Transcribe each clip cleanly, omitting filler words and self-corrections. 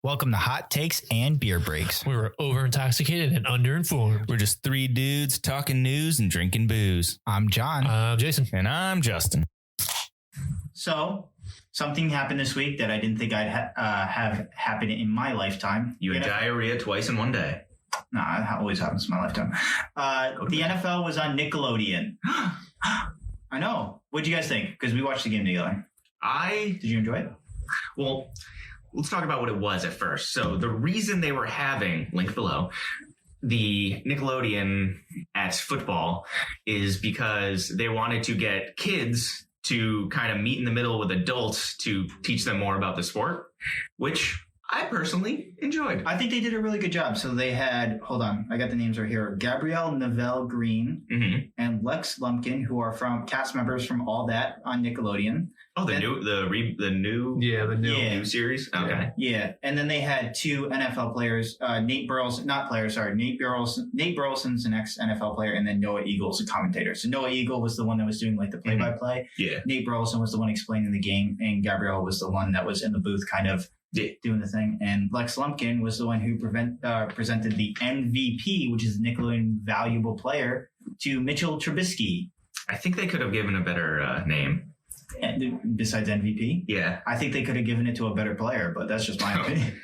Welcome to Hot Takes and Beer Breaks. We were over-intoxicated and under-informed. We're just three dudes talking news and drinking booze. I'm John. I'm Jason. And I'm Justin. So, something happened this week that I didn't think I'd have happen in my lifetime. You had diarrhea twice in one day. Nah, that always happens in my lifetime. The NFL was on Nickelodeon. I know. What'd you guys think? Because we watched the game together. Did you enjoy it? Well, let's talk about what it was at first. So the reason they were having, link below, the Nickelodeon at football is because they wanted to get kids to kind of meet in the middle with adults to teach them more about the sport, which I personally enjoyed. I think they did a really good job. So they had, hold on, I got the names right here. Gabrielle Neville Green and Lex Lumpkin, who are from cast members from All That on Nickelodeon. Oh, the new series. Okay. Yeah, and then they had two NFL players. Nate Burleson's an ex-NFL player, and then Noah Eagle's a commentator. So Noah Eagle was the one that was doing like the play-by-play. Yeah. Nate Burleson was the one explaining the game, and Gabrielle was the one that was in the booth, kind of doing the thing. And Lex Lumpkin was the one who presented the MVP, which is Nickelodeon Valuable Player, to Mitchell Trubisky. I think they could have given a better name. Besides MVP? Yeah. I think they could have given it to a better player, but that's just my opinion.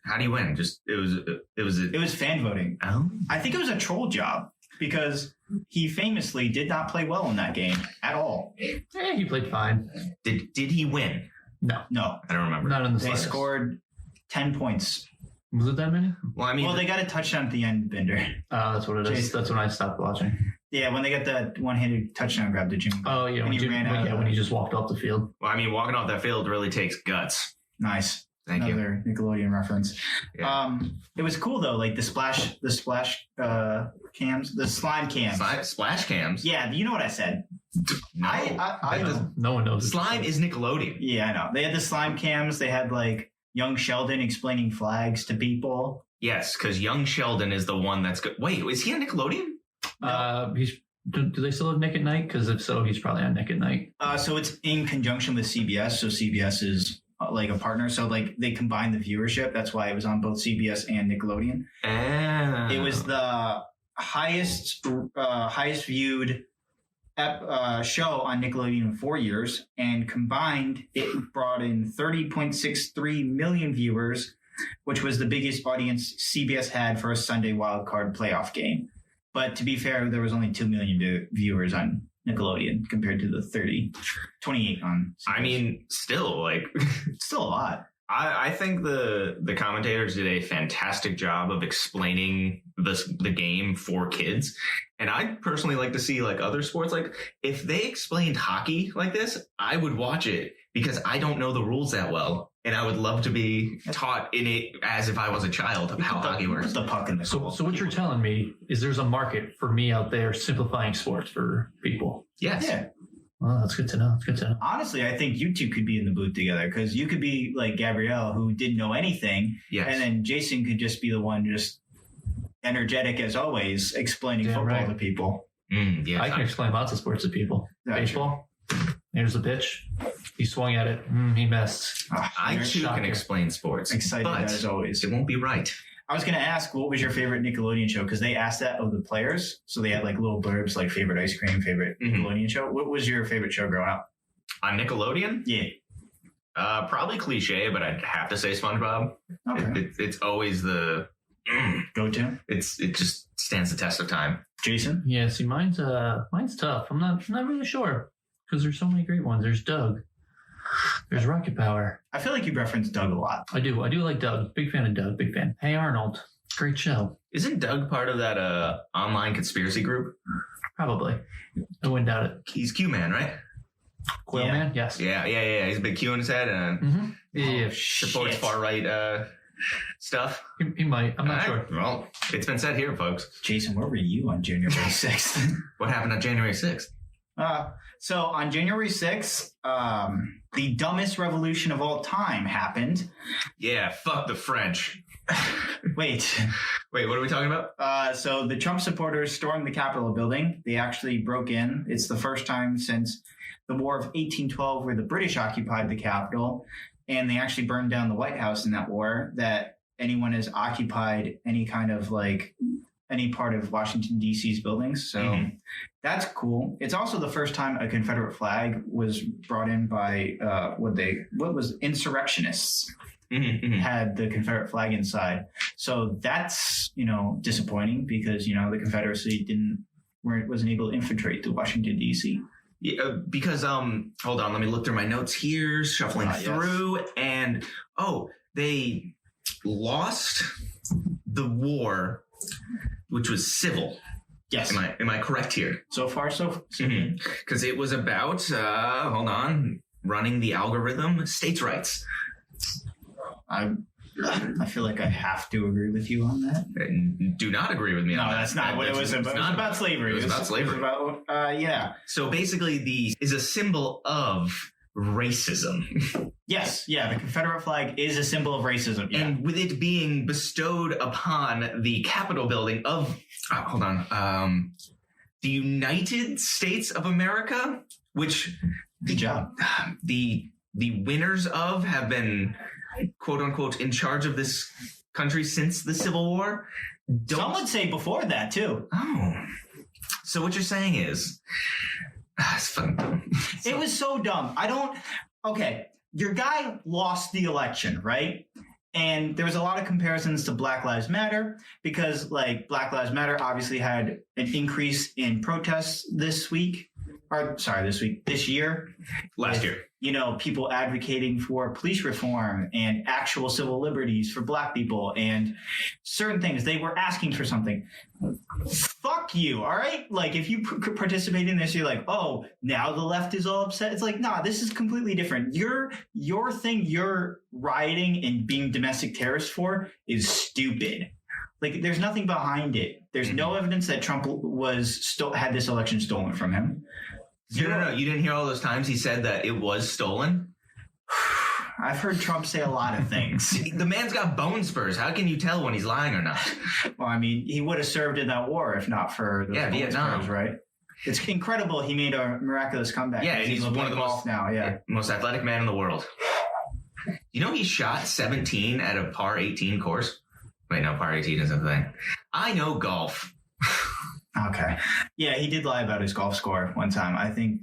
How do you win? It was fan voting. Oh. I think it was a troll job because he famously did not play well in that game at all. Yeah, he played fine. Did he win? No. I don't remember. Not in the They slightest. Scored 10 points. Was it that many? Well, they got a touchdown at the end, Bender. That's what it is. Jason. That's when I stopped watching. Yeah, when they got that one-handed touchdown grab to Jimmy. Oh, yeah. When he just walked off the field. Well, I mean, walking off that field really takes guts. Nice. Thank you. Another Nickelodeon reference. Yeah. It was cool though, like the splash cams, the slime cams. Splash cams? Yeah, you know what I said. No. No one knows. Slime is Nickelodeon. Yeah, I know. They had the slime cams. They had like young Sheldon explaining flags to people. Yes, because young Sheldon is the one that's good. Wait, is he on Nickelodeon? Do they still have Nick at Night? Because if so, he's probably on Nick at Night. So it's in conjunction with CBS. So CBS is like a partner. So like they combine the viewership. That's why it was on both CBS and Nickelodeon. Oh. It was the highest viewed show on Nickelodeon in 4 years, and combined it brought in 30.63 million viewers, which was the biggest audience CBS had for a Sunday wildcard playoff game. But to be fair, there was only 2 million viewers on Nickelodeon compared to the 28 on CBS. I mean, still, still a lot. I think the commentators did a fantastic job of explaining the game for kids. And I'd personally like to see like other sports. Like if they explained hockey like this, I would watch it because I don't know the rules that well. And I would love to be taught in it as if I was a child of how hockey works. The puck in the So what you're telling me is there's a market for me out there simplifying sports for people. Yes. Yeah. Well, that's good to know. Honestly, I think you two could be in the booth together because you could be like Gabrielle, who didn't know anything. Yes. And then Jason could just be the one just energetic as always, explaining football to people. Yes, I can explain lots of sports to people. Gotcha. Baseball. Here's the pitch. He swung at it. He missed. I too can explain sports. Excited as always. It won't be right. I was going to ask, what was your favorite Nickelodeon show? Because they asked that of the players. So they had like little blurbs like favorite ice cream, favorite Nickelodeon show. What was your favorite show growing up? On Nickelodeon? Yeah. Probably cliche, but I'd have to say SpongeBob. Okay. It's always the go-to. It just stands the test of time. Jason? Yeah, see, mine's tough. I'm not really sure because there's so many great ones. There's Doug. There's Rocket Power. I feel like you reference Doug a lot. I do like Doug. Big fan of Doug. Big fan. Hey Arnold. Great show. Isn't Doug part of that online conspiracy group? Probably. I wouldn't doubt it. He's Q-Man, right? Quill Yeah. Man? Yes. Yeah. He's a big Q in his head and Yeah. supports far-right stuff. He might. I'm not All sure. right. Well, it's been said here, folks. Jason, where were you on January 6th? What happened on January 6th? So on January 6th, the dumbest revolution of all time happened. Yeah, fuck the French. Wait, what are we talking about? So the Trump supporters stormed the Capitol building. They actually broke in. It's the first time since the War of 1812 where the British occupied the Capitol. and they actually burned down the White House in that war, that anyone has occupied any kind of like any part of Washington, D.C.'s buildings. So that's cool. It's also the first time a Confederate flag was brought in by insurrectionists. Had the Confederate flag inside. So that's, disappointing because, the Confederacy wasn't able to infiltrate to Washington, D.C. Yeah, because hold on, let me look through my notes here, shuffling through, and they lost the war, which was civil. Yes. Am I correct here? So far, so because it was about hold on, running the algorithm, states' rights. I feel like I have to agree with you on that. Do not agree with me on that. No, that's not what it was about. It was about slavery. It was about slavery. It was about, yeah. So basically, is a symbol of racism. Yes, yeah, the Confederate flag is a symbol of racism. Yeah. And with it being bestowed upon the Capitol building of, the United States of America, which good job. The winners of have been, quote unquote, in charge of this country since the Civil War. Some would say before that too. Oh, so what you're saying is, it's fucking dumb. It was so dumb. Okay, your guy lost the election, right? And there was a lot of comparisons to Black Lives Matter because, like, Black Lives Matter obviously had an increase in protests this year. Last year. People advocating for police reform and actual civil liberties for Black people and certain things. They were asking for something. Fuck you, all right? Like, if you participate in this, you're like, oh, now the left is all upset. It's like, nah, this is completely different. Your thing you're rioting and being domestic terrorists for is stupid. Like, there's nothing behind it. There's no evidence that Trump had this election stolen from him. No. You didn't hear all those times he said that it was stolen? I've heard Trump say a lot of things. The man's got bone spurs. How can you tell when he's lying or not? Well, I mean, he would have served in that war if not for those bone Vietnam. spurs, right? It's incredible he made a miraculous comeback. Yeah, and he's one of the most athletic man in the world. He shot 17 at a par 18 course? Wait, no, par 18 isn't a thing. I know golf. Okay. Yeah, he did lie about his golf score one time. I think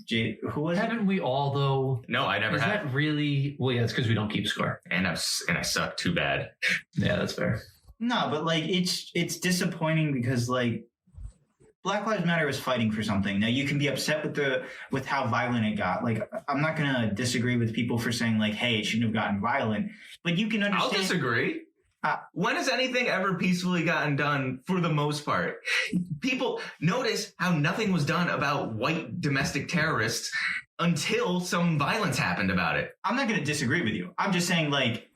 who was it? Haven't we all though? No, I never have. Is that really? Well, yeah, it's because we don't keep score. And I suck too bad. Yeah, that's fair. No, but like it's disappointing because like Black Lives Matter is fighting for something. Now you can be upset with how violent it got. Like I'm not gonna disagree with people for saying like, hey, it shouldn't have gotten violent. But you can understand. I'll disagree. When has anything ever peacefully gotten done for the most part? People notice how nothing was done about white domestic terrorists until some violence happened about it. I'm not going to disagree with you. I'm just saying like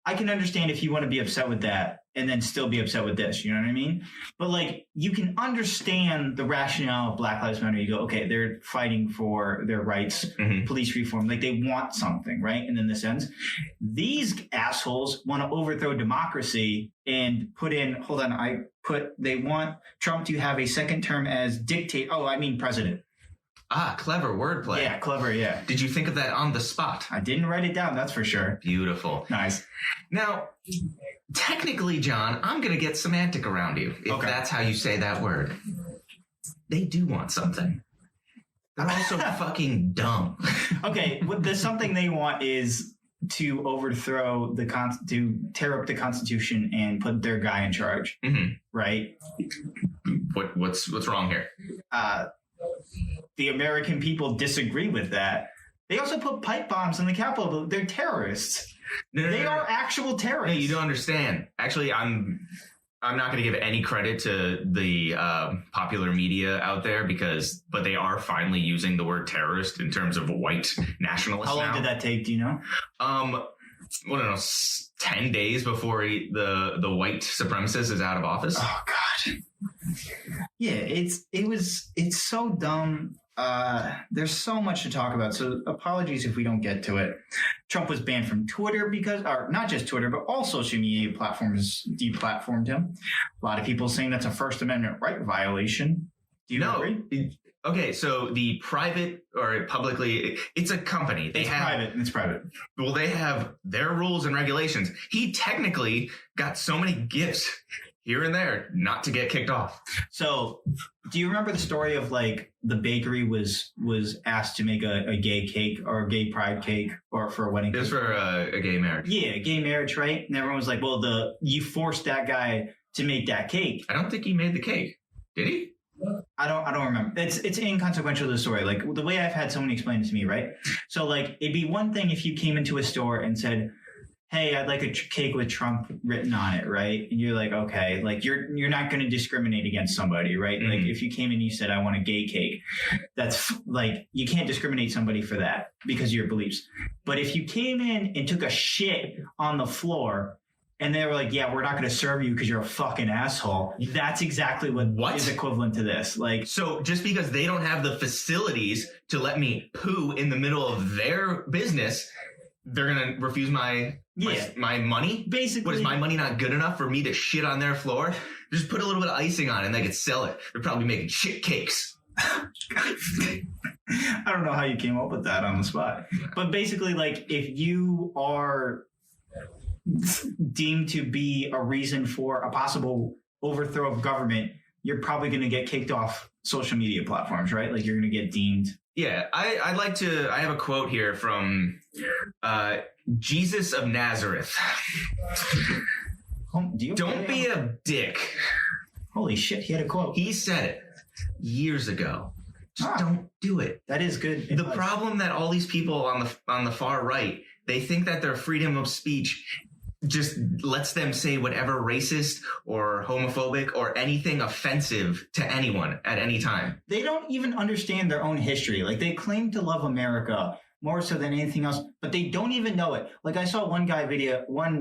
I can understand if you want to be upset with that and then still be upset with this, you know what I mean? But like you can understand the rationale of Black Lives Matter. You go, okay, they're fighting for their rights, police reform, like they want something, right? And in this sense, these assholes want to overthrow democracy and they want Trump to have a second term as president. Ah, clever wordplay. Yeah, clever, yeah. Did you think of that on the spot? I didn't write it down, that's for sure. Beautiful. Nice. Now, technically, John, I'm going to get semantic around you, if that's how you say that word. They do want something. They're also fucking dumb. Okay, the something they want is to overthrow to tear up the Constitution and put their guy in charge, right? What's wrong here? The American people disagree with that. They also put pipe bombs in the Capitol. They're terrorists. They are actual terrorists. No, you don't understand. Actually, I'm not going to give any credit to the popular media out there but they are finally using the word terrorist in terms of white nationalists. How long did that take? Do you know? I don't know, 10 days before the white supremacist is out of office. Oh God. Yeah, it's so dumb. There's so much to talk about. So apologies if we don't get to it. Trump was banned from Twitter or not just Twitter, but all social media platforms deplatformed him. A lot of people saying that's a First Amendment right violation. Do you agree? Okay, so the private or publicly, it's a company. It's private. Well, they have their rules and regulations. He technically got so many gifts here and there not to get kicked off. So, do you remember the story of like the bakery was asked to make a gay cake or a gay pride cake or for a wedding cake? It was for a gay marriage. Yeah, gay marriage, right? And everyone was like, well, you forced that guy to make that cake. I don't think he made the cake. Did he? I don't remember. It's inconsequential to the story. Like the way I've had someone explain it to me, right? So like it'd be one thing if you came into a store and said, "Hey, I'd like a cake with Trump written on it," right? And you're like, okay, like you're not going to discriminate against somebody, right? Mm-hmm. Like if you came in and you said, "I want a gay cake," that's like you can't discriminate somebody for that because of your beliefs. But if you came in and took a shit on the floor, and they were like, "Yeah, we're not going to serve you because you're a fucking asshole." That's exactly what is equivalent to this. Like, so just because they don't have the facilities to let me poo in the middle of their business, they're going to refuse my money? Basically. What, is my money not good enough for me to shit on their floor? Just put a little bit of icing on it and they could sell it. They're probably making shit cakes. I don't know how you came up with that on the spot. But basically, like, if you are deemed to be a reason for a possible overthrow of government, you're probably going to get kicked off social media platforms, right? Like you're going to get deemed. Yeah, I have a quote here from Jesus of Nazareth. Don't be a dick. Holy shit, he had a quote. He said it years ago. Just don't do it. That is good. The problem that all these people on the far right, they think that their freedom of speech just lets them say whatever racist or homophobic or anything offensive to anyone at any time. They don't even understand their own history. Like they claim to love America more so than anything else, but they don't even know it. Like I saw one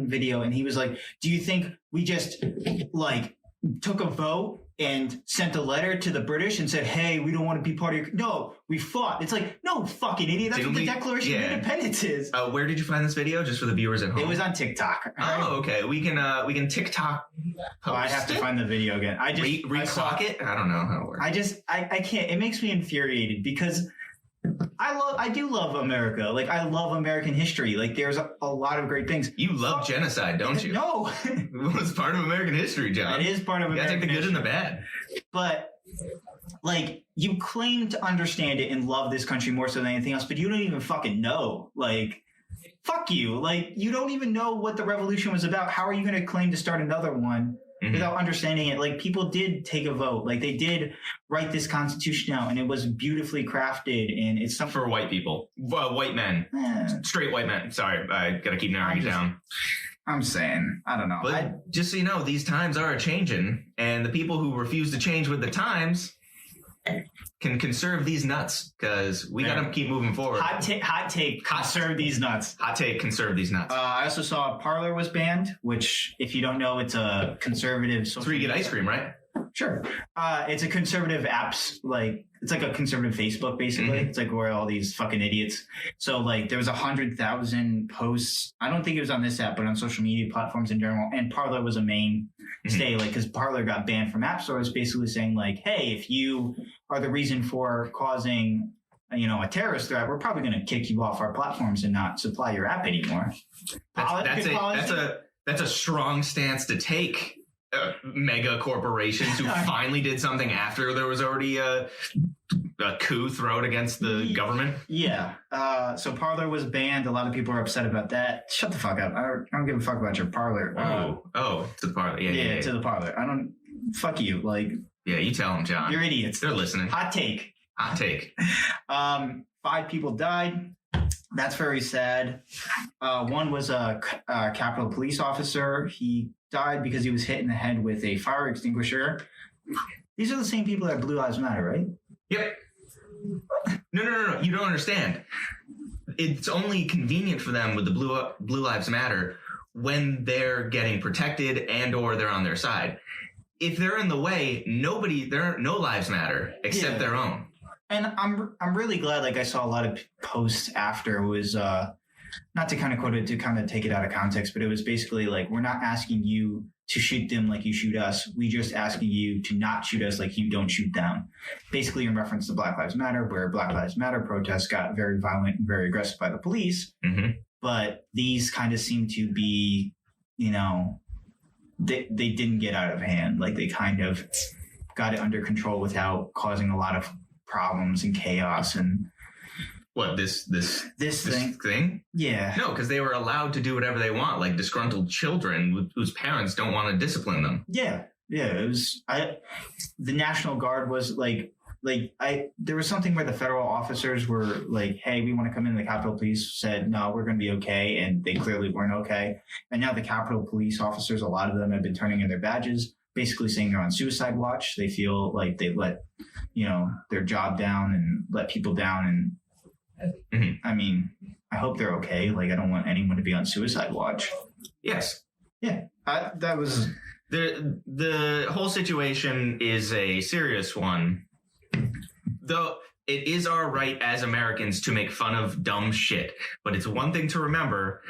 video and he was like, "Do you think we just like took a vote and sent a letter to the British and said, 'Hey, we don't want to be part of your..." No, we fought. It's like, no, fucking idiot. That's what the Declaration of Independence is. Where did you find this video? Just for the viewers at home. It was on TikTok. Right? Oh, okay. We can TikTok. I have to find the video again. I just reclock it. I don't know how it works. I can't. It makes me infuriated because I do love America. Like I love American history. Like there's a lot of great things. You love genocide, don't you? No. It's part of American history, John. It is part of American history. You gotta take the good and the bad. But like you claim to understand it and love this country more so than anything else, but you don't even fucking know. Like fuck you. Like you don't even know what the revolution was about. How are you going to claim to start another one without understanding it? Like people did take a vote. Like they did write this constitution out and it was beautifully crafted and it's something for white people, white men, straight white men. Sorry, I gotta keep narrowing it down. I'm saying, I don't know. But just so you know, these times are a-changing, and the people who refuse to change with the times can conserve these nuts, because we got to keep moving forward. Hot take, conserve these nuts. Hot take, conserve these nuts. I also saw Parler was banned, which, if you don't know, it's a conservative social It's where you get ice cream, right? Sure. It's a conservative apps, like, it's like a conservative Facebook, basically. It's like where all these fucking idiots. So, like, there was 100,000 posts. I don't think it was on this app, but on social media platforms in general. And Parler was a mainstay, like, because Parler got banned from App Stores, basically saying, like, hey, if you are the reason for causing, you know, a terrorist threat, we're probably going to kick you off our platforms and not supply your app anymore. That's a strong stance to take. Mega corporations who finally did something after there was already a coup thrown against the government. Yeah. So Parler was banned. A lot of people are upset about that. Shut the fuck up. I don't give a fuck about your Parler. To the Parler. Yeah, to the Parler. I don't. Fuck you. Like. Yeah, you tell them, John. You're idiots. They're listening. Hot take. 5 people died. That's very sad. One was a Capitol police officer. He died because he was hit in the head with a fire extinguisher. These are the same people that Blue Lives Matter, right? Yep. No. You don't understand. It's only convenient for them with the Blue Lives Matter when they're getting protected and or they're on their side. If they're in the way, no lives matter except their own. And I'm really glad, like I saw a lot of posts after. It was not to kind of quote it, to kind of take it out of context, but it was basically like, we're not asking you to shoot them like you shoot us. We just asking you to not shoot us like you don't shoot them. Basically in reference to Black Lives Matter, where Black Lives Matter protests got very violent and very aggressive by the police. Mm-hmm. But these kind of seem to be, they didn't get out of hand. Like they kind of got it under control without causing a lot of problems and chaos and What, this thing? Yeah. No, because they were allowed to do whatever they want, like disgruntled children whose parents don't want to discipline them. Yeah. It was the National Guard was there was something where the federal officers were like, hey, we want to come in. The Capitol Police said, no, we're going to be okay. And they clearly weren't okay. And now the Capitol Police officers, a lot of them have been turning in their badges, basically saying they're on suicide watch. They feel like they let, their job down and let people down. And I mean, I hope they're okay. Like, I don't want anyone to be on suicide watch. Yes. Yeah. That was... The whole situation is a serious one. Though it is our right as Americans to make fun of dumb shit. But it's one thing to remember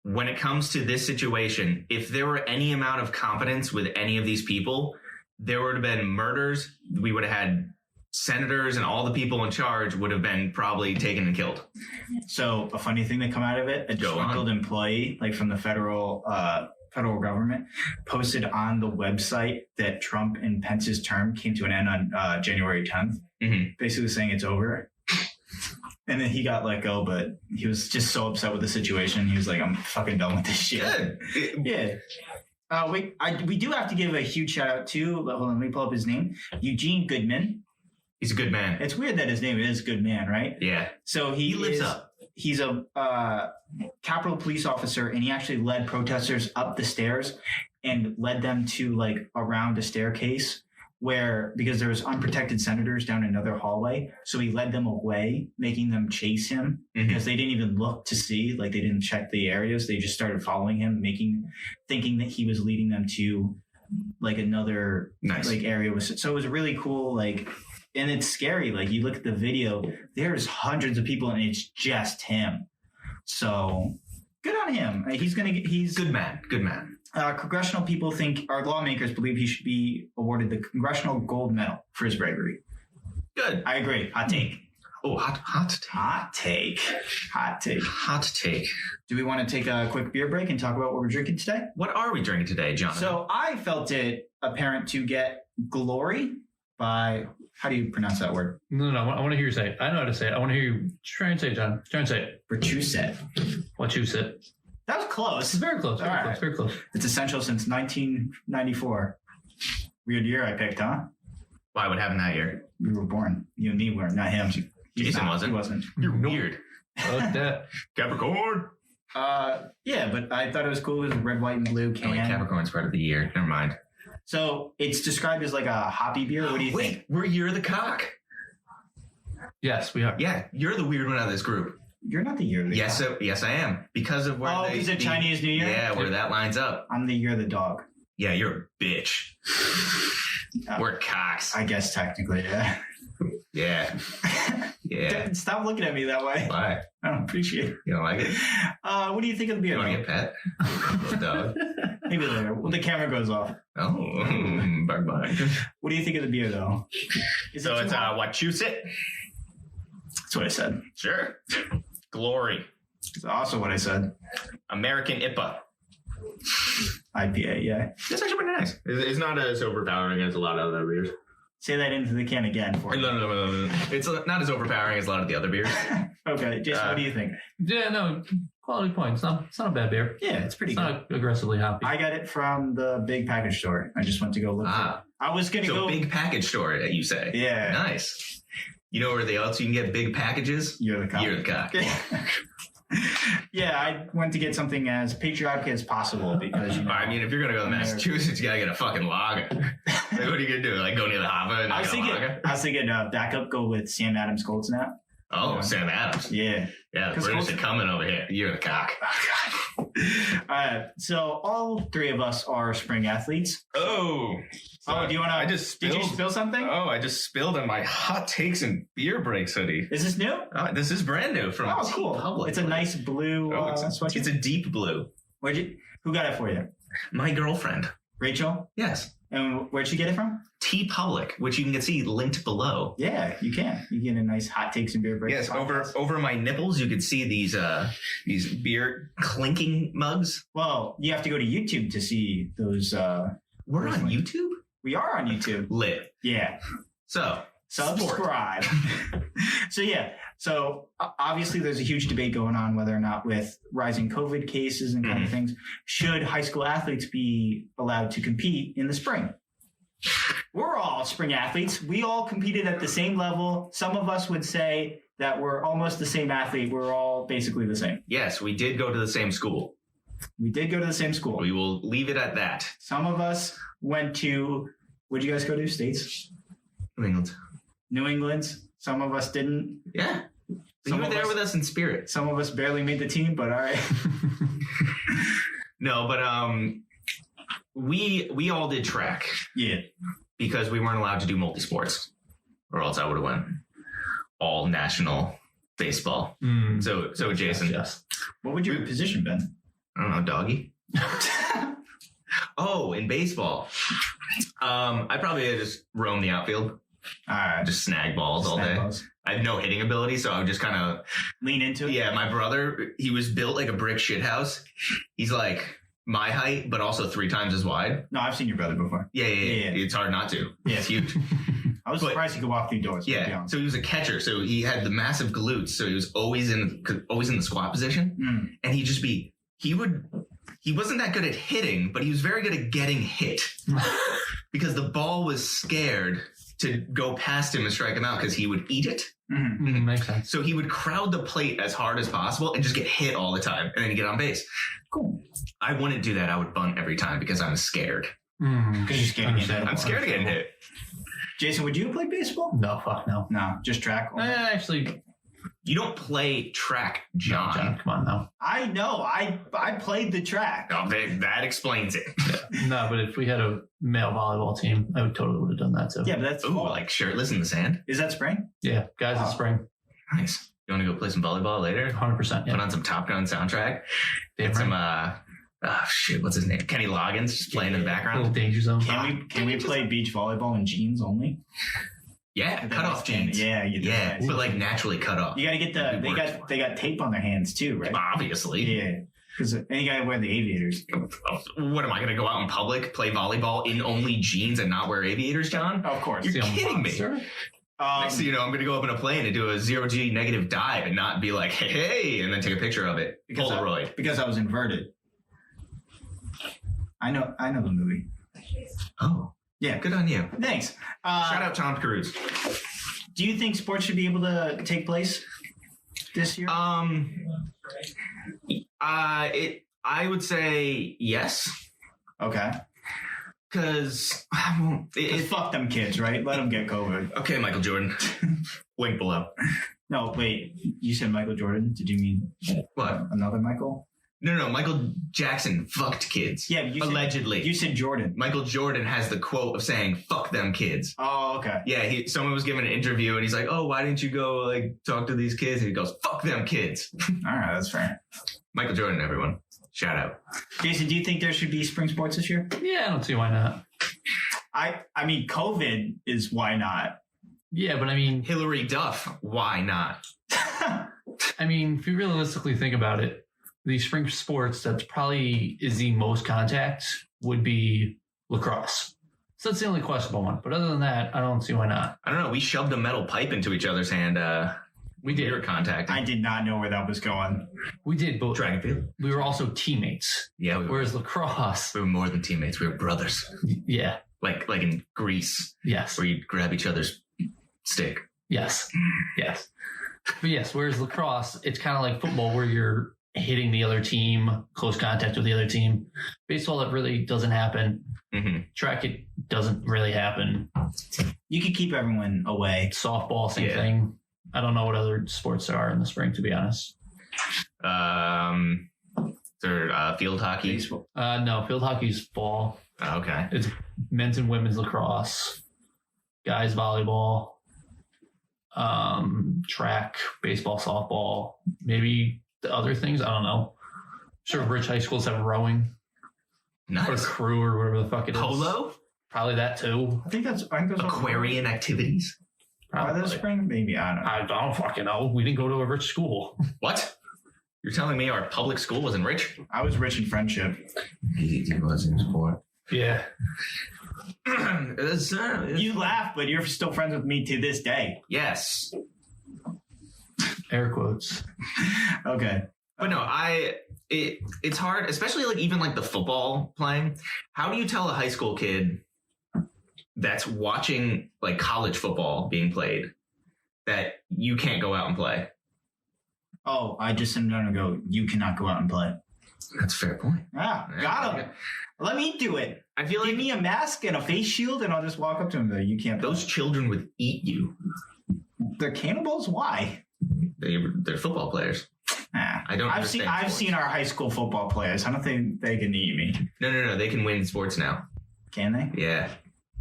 when it comes to this situation, if there were any amount of competence with any of these people, there would have been murders. We would have had senators and all the people in charge would have been probably taken and killed. So a funny thing that come out of it, a disgruntled employee, like from the federal government, posted on the website that Trump and Pence's term came to an end on January 10th, basically saying it's over. And then he got let go, but he was just so upset with the situation. He was like, I'm fucking done with this shit. Good. Yeah. We do have to give a huge shout out to, hold on, let me pull up his name, Eugene Goodman. He's a good man. It's weird that his name is Goodman, right? Yeah. So he lives up. He's a Capitol Police officer, and he actually led protesters up the stairs and led them to around a staircase because there was unprotected senators down another hallway. So he led them away, making them chase him because they didn't even look to see, they didn't check the areas. They just started following him, thinking that he was leading them to another area. So it was really cool. And it's scary. You look at the video, there's hundreds of people and it's just him. So good on him. He's good man. Good man. Congressional people our lawmakers believe he should be awarded the Congressional Gold Medal for his bravery. Good. I agree. Hot take. Oh, hot take. Hot take. Do we want to take a quick beer break and talk about what we're drinking today? What are we drinking today, Jonathan? So I felt it apparent to get Glory by... How do you pronounce that word? No. I want to hear you say it. I know how to say it. I want to hear you try and say it, John. Try and say it. Bertuset. What you said. That was close. It's very close. Very close. It's essential since 1994. Weird year I picked, huh? Why? What happened that year? We were born. You and me were, not him. Jason wasn't. He wasn't. You're weird. I like that. Capricorn. Yeah, but I thought it was cool. It was a red, white, and blue can. Capricorn's part of the year. Never mind. So it's described as a hoppy beer. What do you think? Wait, we're Year of the Cock. Yes, we are. Yeah, you're the weird one out of this group. You're not the Year of the Cock. Yes, I am. Because of where because of Chinese New Year? Yeah, where that lines up. I'm the Year of the Dog. Yeah, you're a bitch. We're cocks. I guess technically, yeah. Yeah. Yeah. Stop looking at me that way. Why? I don't appreciate it. You don't like it? What do you think of the beer? You want to get pet? Dog. Maybe later. Well, the camera goes off. Oh, bug. What do you think of the beer, though? It's Wachusett. That's what I said. Sure. Glory. It's also what I said. American IPA. IPA, yeah. It's actually pretty nice. It's not as overpowering as a lot of other beers. Say that into the can again for me. No. It's not as overpowering as a lot of the other beers. Okay, Jason, what do you think? Yeah, no, quality points. It's not a bad beer. Yeah, it's pretty good. It's not aggressively hoppy. I got it from the big package store. I just went to go look for it. I was going to go... big package store, you say? Yeah. Nice. You know where else you can get big packages? You're the Cock. You're the Cock. Yeah, I went to get something as patriotic as possible because, I mean, if you're going to go to Massachusetts, you got to get a fucking lager. What are you going to do? Go near the hopper and I was thinking backup, go with Sam Adams Cold Snap. Oh, Sam Adams. Yeah. Yeah, the British are coming over here. You're the Cock. Oh, God. So all three of us are spring athletes. Oh. Do you want to... Did you spill something? Oh, I just spilled on my Hot Takes and Beer Breaks hoodie. Is this new? This is brand new from cool. Public. It's a nice blue sweatshirt. It's a deep blue. Who got it for you? My girlfriend. Rachel? Yes. And where'd she get it from? T Public, which you can see linked below. Yeah, you can. You get a nice hot takes and beer break. Yes, over my nipples, you can see these beer clinking mugs. Well, you have to go to YouTube to see those. We're on YouTube? We are on YouTube. Lit. Yeah. So, Subscribe. So obviously there's a huge debate going on whether or not, with rising COVID cases and kind of things, should high school athletes be allowed to compete in the spring? We're all spring athletes. We all competed at the same level. Some of us would say that we're almost the same athlete. We're all basically the same. yes, we did go to the same school. We did go to the same school. We will leave it at that. Some of us went to, where'd you guys go to? States? New England. New England. Some of us didn't. Yeah. Some You were of there us- with us in spirit. Some of us barely made the team, but all right. No, but we all did track Yeah. because we weren't allowed to do multi-sports, or else I would have went all national baseball. So Jason, Yes. What would your position been? I don't know, doggy. Oh, in baseball, I probably just roam the outfield, All right. just snag balls all day. Balls. I have no hitting ability, so I would just kind of Lean into it. yeah. My brother, he was built like a brick shit house. He's like my height, but also 3 times as wide. No, I've seen your brother before. Yeah. Yeah. It's hard not to. Yeah. It's huge. I was But- surprised he could walk through doors. to be Yeah. honest. So he was a catcher. So he had the massive glutes. So he was always in the squat position, and he wasn't that good at hitting, but he was very good at getting hit because the ball was scared to go past him and strike him out because he would eat it. Makes sense. So he would crowd the plate as hard as possible and just get hit all the time, and then he'd get on base. Cool. I wouldn't do that. I would bunt every time because I'm scared. Because you're scared of getting hit. I'm scared of getting hit. Jason, would you play baseball? No, fuck no. No, just track. Actually, You don't play track, John, John. come on now. I know. I played the track. Oh, that explains it. No, but if we had a male volleyball team, I would totally would have done that too. Yeah, but that's Ooh, fall. like shirtless in the sand. Is that spring? Yeah, guys in Wow. spring, Nice. You want to go play some volleyball later? 100%. Put Yeah. on some Top Gun soundtrack. Damn Get some right. what's his name? Kenny Loggins just playing in the Little background. danger zone. Can we play beach volleyball in jeans only? Yeah, cut off jeans. Yeah, you do Yeah, that. but like naturally cut off. You got to get they got tape on their hands too, right? Obviously. Yeah, because you got to wear the aviators. What am I going to go out in public, play volleyball in only jeans and not wear aviators, John? Of course. You're See, I'm a kidding me. monster. Next thing you know, I'm going to go up in a plane and do a 0G negative dive and not be like, hey, and then take a picture of it. Polaroid. Because I was inverted. I know the movie. Oh, Yeah. good on you. Thanks. Shout out Tom Cruise. Do you think sports should be able to take place this year? I would say yes, Okay. because Fuck them kids, right? Let them get COVID. okay, Michael Jordan, link below. No, wait. You said Michael Jordan. Did you mean What? another Michael? No, Michael Jackson fucked kids. Yeah, you allegedly. You said Jordan. Michael Jordan has the quote of saying "fuck them kids." Oh, okay. Yeah, someone was giving an interview and he's like, "Oh, why didn't you go like talk to these kids?" And he goes, "Fuck them kids." All right, that's fair. Michael Jordan, everyone, shout out. Jason, do you think there should be spring sports this year? Yeah, I don't see why not. I mean, COVID is why not. Yeah, but I mean, Hillary Duff, why not? if you realistically think about it, the spring sports that's probably is the most contact would be lacrosse. So that's the only questionable one. But other than that, I don't see why not. I don't know. We shoved a metal pipe into each other's hand. We did. We were contacting. I did not know where that was going. We did, but Track and field. we were also teammates. Yeah, we were. Whereas lacrosse, We were more than teammates. We were brothers. yeah, Like in Greece, yes, where you'd grab each other's stick. yes. But yes, whereas lacrosse, it's kind of like football where you're hitting the other team, close contact with the other team. Baseball, that really doesn't happen. Mm-hmm. Track, it doesn't really happen. You could keep everyone away. Softball, same Yeah. thing. I don't know what other sports there are in the spring, to be honest. There field hockey. Baseball. No, field hockey's fall. Okay. It's men's and women's lacrosse, guys volleyball, track, baseball, softball, maybe the other things. I don't know. Sure, Rich High Schools have rowing. Nice. Or crew or whatever the fuck it is. Polo? Probably that too. I think those Aquarian activities? Are those spring? Maybe, I don't know. I don't fucking know. We didn't go to a rich school. What? You're telling me our public school wasn't rich? I was rich in friendship. He was in sport. Yeah. You laugh, but you're still friends with me to this day. Yes. Air quotes. Okay. But no, it's hard, especially like even like the football playing. How do you tell a high school kid that's watching like college football being played that you can't go out and play? Oh, I just sent him down and go, you cannot go out and play. That's a fair point. Ah, got him. Let me do it. I feel Give like me a mask and a face shield, and I'll just walk up to him and go, you can't play. those children would eat you. They're cannibals? Why? They're football players. I don't. I've seen our high school football players. I don't think they can eat me. No. They can win sports now. Can they? Yeah.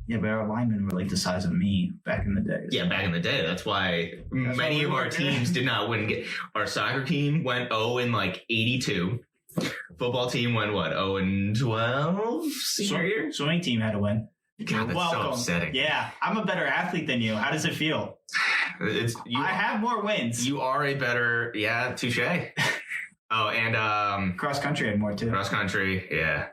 Yeah, but our linemen were like the size of me back in the day. Yeah, back in the day. That's why many of our teams did not win. Our soccer team went 0 in like 82. Football team went what? 0 and 12 senior year. Swimming team had to win. God, that's so upsetting. Yeah, I'm a better athlete than you. How does it feel? I have more wins. You are a better, touche. Oh, and Cross country had more too. cross country, yeah.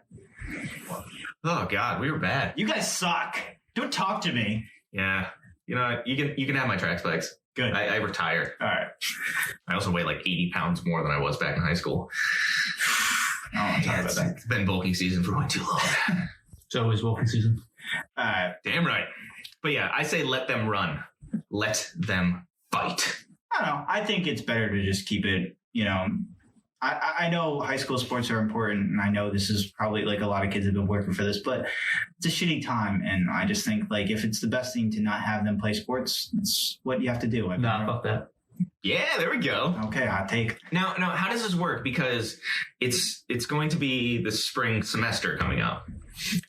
Oh God, we were bad. You guys suck. Don't talk to me. Yeah, you know you can have my track spikes. Good. I retired. All right. I also weigh like 80 pounds more than I was back in high school. It's been bulking season for way too long. It's always wolfing season. All right. Damn right. But yeah, I say let them run. Let them fight. I don't know. I think it's better to just keep it, I know high school sports are important, and I know this is probably like a lot of kids have been working for this, but it's a shitty time. And I just think like if it's the best thing to not have them play sports, it's what you have to do. Nah, fuck that. Yeah, there we go. Okay, hot take. Now, how does this work? Because it's going to be the spring semester coming up,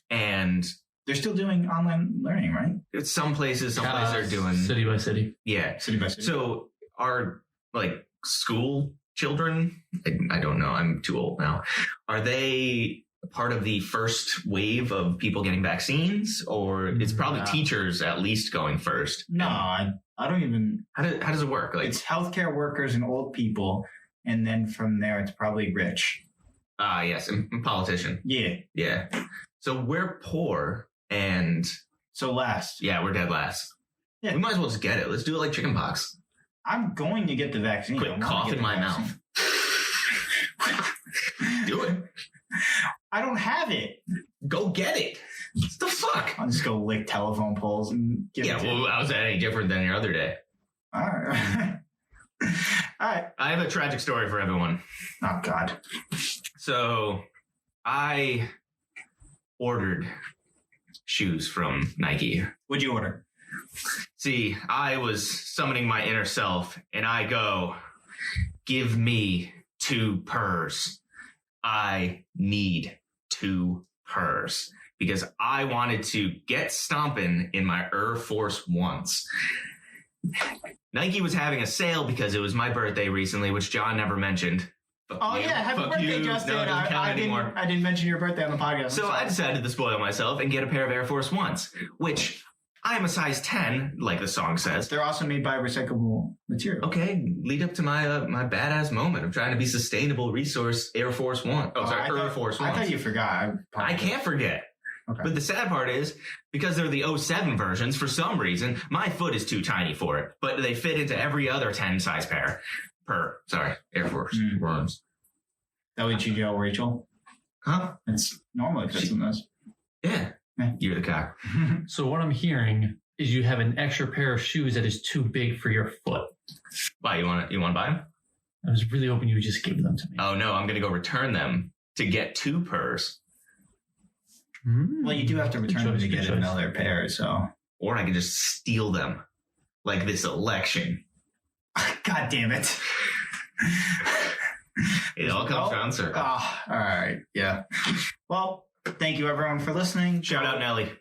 and they're still doing online learning, right? it's some places are doing city by city. Yeah. City by city. So are like school children? I don't know. I'm too old now. Are they part of the first wave of people getting vaccines, or it's probably teachers at least going first? No, I don't even. How does it work? Like it's healthcare workers and old people, and then from there it's probably rich. Yes, and politician. Yeah. So we're poor, and So last. yeah, we're dead last. Yeah. We might as well just get it. Let's do it like chickenpox. I'm going to get the vaccine. Quit cough in my mouth. Do it. I don't have it. Go get it. What the fuck? I'll just go lick telephone poles and get Yeah, it. well, how's that any different than your other day? All right. All right. I have a tragic story for everyone. Oh, God. So I ordered shoes from Nike. What'd you order? See, I was summoning my inner self, and I go, give me 2 purrs. I need 2 purrs. Because I wanted to get stomping in my Air Force Ones. Nike was having a sale because it was my birthday recently, which John never mentioned. Oh, yeah. Happy birthday, Justin. No, it doesn't count anymore. I didn't mention your birthday on the podcast. So I decided to spoil myself and get a pair of Air Force Ones, which I am a size 10, like the song says. They're also made by recyclable material. Okay, lead up to my my badass moment of trying to be sustainable resource Air Force One. Oh, sorry, Air Force One. I thought you forgot. I can't forget. Okay. But the sad part is, because they're the 07 versions, for some reason, my foot is too tiny for it. But they fit into every other 10 size pair. Air Force Ones. That would you go, Rachel? Huh? It's normally fits in this. Yeah. You're the cock. So what I'm hearing is you have an extra pair of shoes that is too big for your foot. Why, you want to buy them? I was really hoping you would just give them to me. Oh, no, I'm going to go return them to get 2 purrs. Well, you do have to return them to get another pair, so. Or I can just steal them. Like this election. God damn it. It all comes down circle. All right. Yeah. Well, thank you everyone for listening. Shout out Nelly.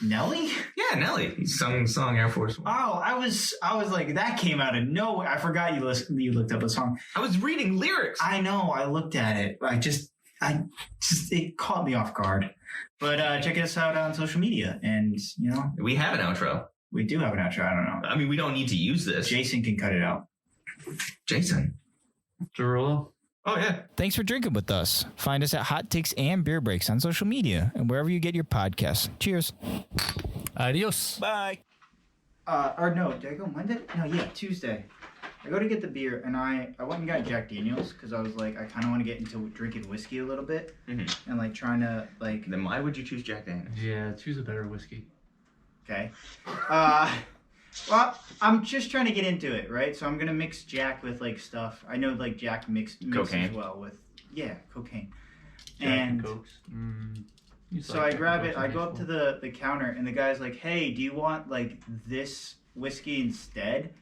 Nelly? Yeah, Nelly. He sung song Air Force One. Oh, I was like, that came out of nowhere. I forgot you looked up a song. I was reading lyrics. I know. I looked at it. it caught me off guard. But check us out on social media, and We have an outro. we do have an outro. I don't know. I mean, we don't need to use this. Jason can cut it out. Jason. Derulo. Oh, yeah. Thanks for drinking with us. Find us at Hot Takes and Beer Breaks on social media and wherever you get your podcasts. Cheers. Adios. Bye. Or no, did I go Monday? No, yeah, Tuesday. I go to get the beer, and I went and got Jack Daniels because I was like, I kind of want to get into drinking whiskey a little bit, and like trying to like. Then why would you choose Jack Daniels? Yeah, choose a better whiskey. Okay. Well, I'm just trying to get into it, right? So I'm gonna mix Jack with like stuff. I know like Jack mixes Cocaine. well with cocaine. Jack and Cokes. So I grab it. I go up to the counter, and the guy's like, "Hey, do you want like this whiskey instead?"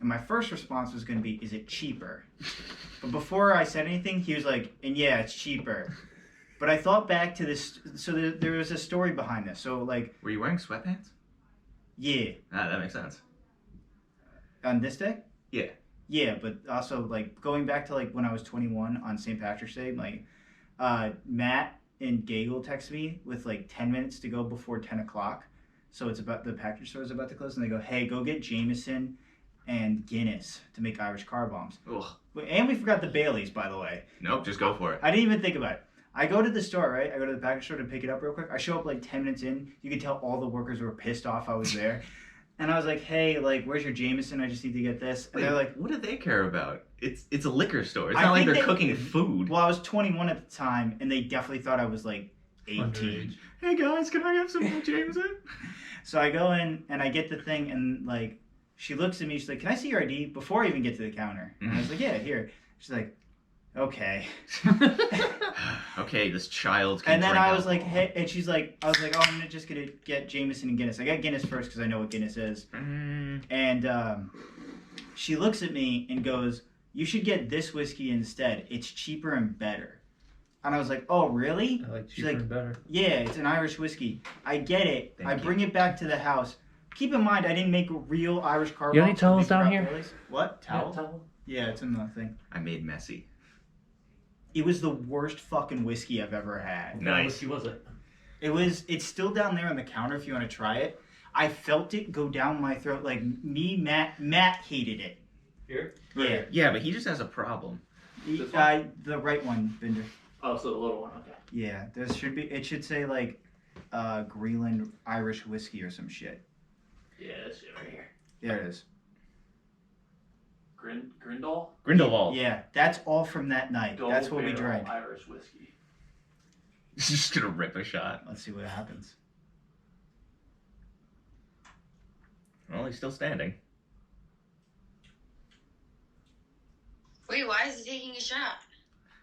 And my first response was going to be, "Is it cheaper?" But before I said anything, he was like, "And yeah, it's cheaper." But I thought back to this. So there was a story behind this. So like, Were you wearing sweatpants? yeah, That makes sense. on this day. Yeah. Yeah, but also like going back to like when I was 21 on St. Patrick's Day, like Matt and Gagel text me with like 10 minutes to go before 10 o'clock. So it's about the package store is about to close, and they go, "Hey, go get Jameson and Guinness to make Irish car bombs." Ugh. And we forgot the Baileys, by the way. Nope, just go for it. I didn't even think about it. I go to the store, right? I go to the package store to pick it up real quick. I show up like 10 minutes in. You could tell all the workers were pissed off I was there. And I was like, "Hey, like, where's your Jameson? I just need to get this." And Wait, they're like, what do they care about? It's a liquor store. It's I not like think they're they- cooking food. well, I was 21 at the time, and they definitely thought I was like 18. Underage. Hey guys, can I have some more Jameson? So I go in and I get the thing, and like she looks at me. She's like, "Can I see your ID?" Before I even get to the counter, and I was like, "Yeah, here." She's like, "Okay." Okay, this child can And then drink I was like, alcohol. "Hey," and she's like, "I was like, oh, I'm just gonna get Jameson and Guinness." I got Guinness first because I know what Guinness is. And she looks at me and goes, "You should get this whiskey instead. It's cheaper and better." And I was like, "Oh, really?" I like She's cheaper like, and better. "Yeah, it's an Irish whiskey. I get it. Thank I you. bring it back to the house. Keep in mind, I didn't make a real Irish car You got any bomb, so towels they down forgot here? Baileys. What? Towel? Yeah, it's in the thing. I made messy. It was the worst fucking whiskey I've ever had. What Nice. whiskey was it? It's still down there on the counter if you want to try it. I felt it go down my throat. Like Matt hated it. Here? Yeah. Yeah, but he just has a problem. This one? The right one, Binder. Oh, so the little one, okay. Yeah, it should say like Greenland Irish whiskey or some shit. Yeah, this shit right here. There it is. Grindal? Grindelwald. Yeah, that's all from that night. That's what we Barrel drank. Irish whiskey. He's just gonna rip a shot. Let's see what happens. Well, he's still standing. Wait, why is he taking a shot?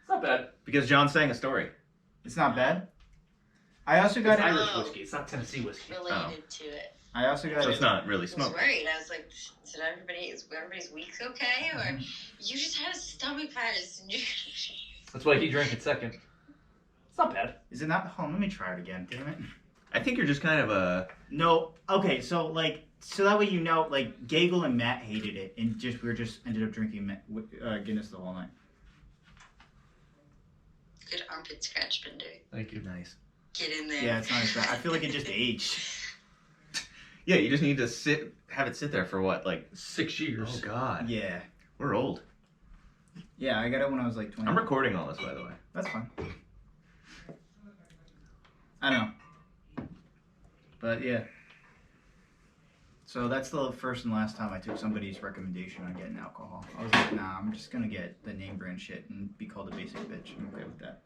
It's not bad. Because John's saying a story. It's not bad. I also got It's it. Irish whiskey. It's not Tennessee whiskey. Related to it. I also got So it. it's not really I was smoke. worried. I was like, is everybody's week okay? Or you just had a stomach virus and you That's why he drank it second. It's not bad. Is it not? Hold on, let me try it again. Damn it. I think you're just kind of a. No. Okay, so that way you know, like Gagel and Matt hated it, and we just ended up drinking Guinness the whole night. good armpit scratch, Bender. Thank you. Nice. Get in there. Yeah, it's not as bad. I feel like it just aged. Yeah, you just need to have it sit there for what, like 6 years. Oh God, Yeah. we're old. Yeah, I got it when I was like 20. I'm recording all this, by the way. That's fine. I know. But yeah. So that's the first and last time I took somebody's recommendation on getting alcohol. I was like, nah, I'm just gonna get the name brand shit and be called a basic bitch. I'm okay with that.